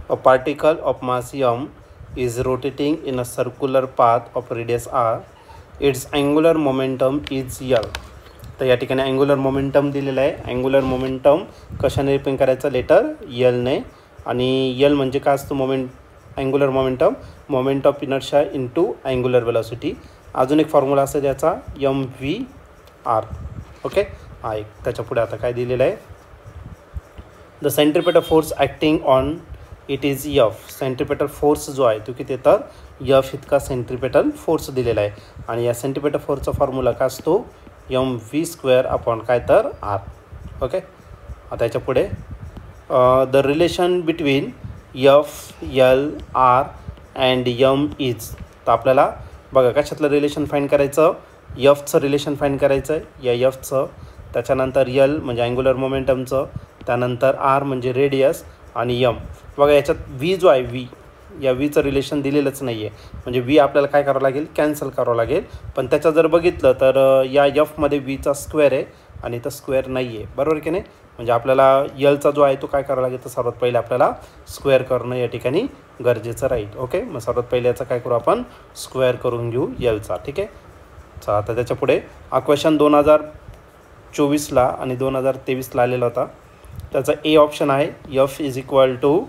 A particle of mass m is rotating in a circular path of radius r. Its angular momentum is L. तर या ठिकाणी angular momentum दिलेला आहे. Angular momentum कशाने represent करायचं, letter एलने. आणि L म्हणजे काय असतं, angular momentum, moment of inertia into angular velocity. अजून एक फॉर्म्युला असतो त्याचा MVR. ओके, हा एक. त्याच्या पुढे आता काय दिलेलं आहे, the centripetal force acting on it is F. Centripetal force जो आहे तो किती, तर F इतका सेंट्रिपेटल फोर्स दिलेला आहे. आणि या सेंट्रिपेटल फोर्सचा फॉर्म्युला काय असतो, mv² अपॉन काय तर r. ओके, आता याच्या पुढे the relation between F, L, R and M is. तर आपल्याला बघा कशातलं रिलेशन फाईंड करायचं, Fचं रिलेशन फाईंड करायचं आहे, या Fचं. त्याच्यानंतर L म्हणजे अँग्युलर मोमेंटमचं, त्यानंतर R म्हणजे रेडियस, आणि M. बघा याच्यात V जो आहे, V, या Vचं रिलेशन दिलेलंच नाही आहे. म्हणजे V आपल्याला काय करावं लागेल, कॅन्सल करावं लागेल. पण त्याचं जर बघितलं तर या Fमध्ये Vचा स्क्वेअर आहे आणि इथं स्क्वेअर नाही आहे, बरोबर की नाही. म्हणजे आपल्याला Lचा जो आहे तो काय करावं लागेल, तर सर्वात पहिले आपल्याला स्क्वेअर करणं या ठिकाणी गरजेचं राहील. ओके, मग सर्वात पहिले याचा काय करू, आपण स्क्वेअर करून घेऊ Lचा. ठीक आहे. चला आता त्याच्या पुढे हा क्वेश्चन 2024ला आणि 2023ला आलेला होता. त्याचा ए ऑप्शन आहे F is equal to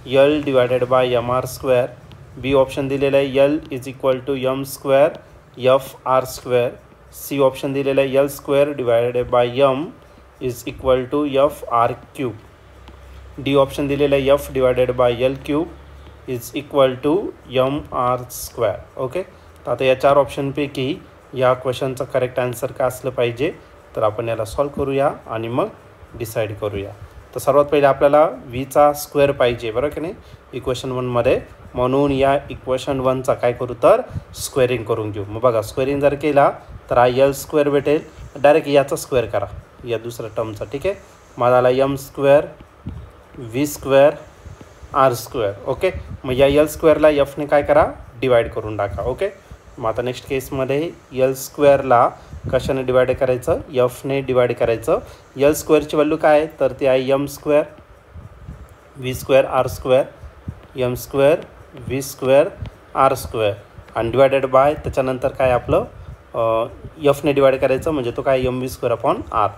L divided by MR². B option दिलेलं आहे L is equal to M² FR². C option दिलेलं आहे L² divided by M is equal to FR³. D option दिलेलं आहे F divided by L³ is equal to MR². Okay, तर आता या 4 ऑप्शनपैकी या क्वेश्चनचं करेक्ट आन्सर काय असलं पाहिजे, तर आपण याला सॉल्व करूया आणि मग डिसाईड करूया. तर सर्वात पहिले आपल्याला Vचा स्क्वेअर पाहिजे, बरोबर की नाही, इक्वेशन 1मध्ये. म्हणून या इक्वेशन 1चा काय करू, तर स्क्वेअरिंग करून घेऊ. मग बघा स्क्वेअरिंग जर केला तर हा L² भेटेल. डायरेक्ट याचा स्क्वेअर करा, या दुसऱ्या टर्मचा. ठीक आहे, माझा आला M² V² R². ओके, मग या L² Fने काय करा, डिवाइड करून टाका. ओके, मग आता नेक्स्ट केसमध्ये L² कशाने डिवाइड करायचं, Fने डिवाइड करायचं. L² व्हॅल्यू काय आहे, तर ती आहे M² V² R², M² V² R² आणि डिवायडेड बाय त्याच्यानंतर काय आपलं Fने डिवाइड करायचं, म्हणजे तो काय MV² अपॉन R.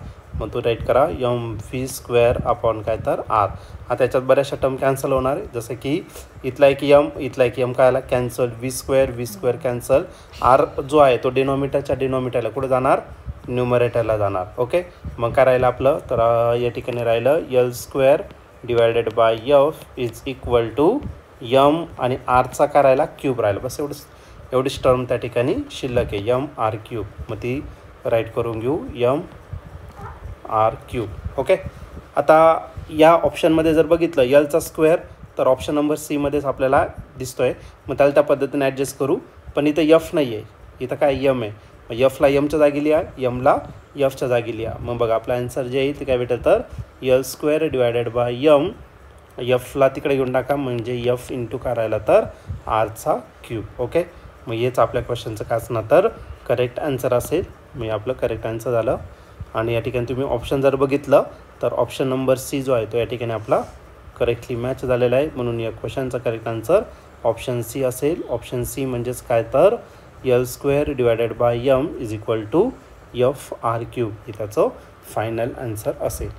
मग तो राईट करा MV² अपॉन काय तर R. आता त्याच्यात बऱ्याचशा टर्म कॅन्सल होणार आहे, जसं की इथला एक M, इथला एक M काय आला, कॅन्सल. V² cancel. R जो आहे तो डिनॉमिनेटरला कुठे जाणार, न्यूमरेटरला जाणार. ओके, मग काय राहिलं आपलं, तर या ठिकाणी राहिलं L² divided by F is equal to M आणि Rचा काय राहिला, क्यूब राहिला. बस एवढीच टर्म त्या ठिकाणी शिल्लक आहे, MR³. मग ती राईट करून घेऊ MR³. ओके, आता या ऑप्शनमध्ये जर बघितलं Lचा स्क्वेअर, तर ऑप्शन नंबर सीमध्येच आपल्याला दिसतो आहे. मग त्याला त्या पद्धतीने ॲडजस्ट करू. पण इथं F नाही आहे, इथं काय M आहे. मग Fला Mच्या जागी लिहा, Mला Fच्या जागी लिहा. मग बघा आपलं आन्सर जे आहे ते काय भेटेल, तर L² डिवायडेड बाय M. Fला तिकडे घेऊन टाका, म्हणजे F इंटू काय राहिला, तर R³. ओके, मग हेच आपल्या क्वेश्चनचं काय असणार, तर करेक्ट आन्सर असेल. मग आपलं करेक्ट आन्सर झालं. आणि या ठिकाणी तुम्ही ऑप्शन जर बघितलं तर ऑप्शन नंबर सी जो आहे तो या ठिकाणी आपला करेक्टली मॅच झालेला आहे. म्हणून या क्वेश्चनचा करेक्ट आन्सर ऑप्शन सी असेल. ऑप्शन सी म्हणजेच काय, तर L² divided by M is equal to FR³ हे त्याचं फायनल आन्सर असेल.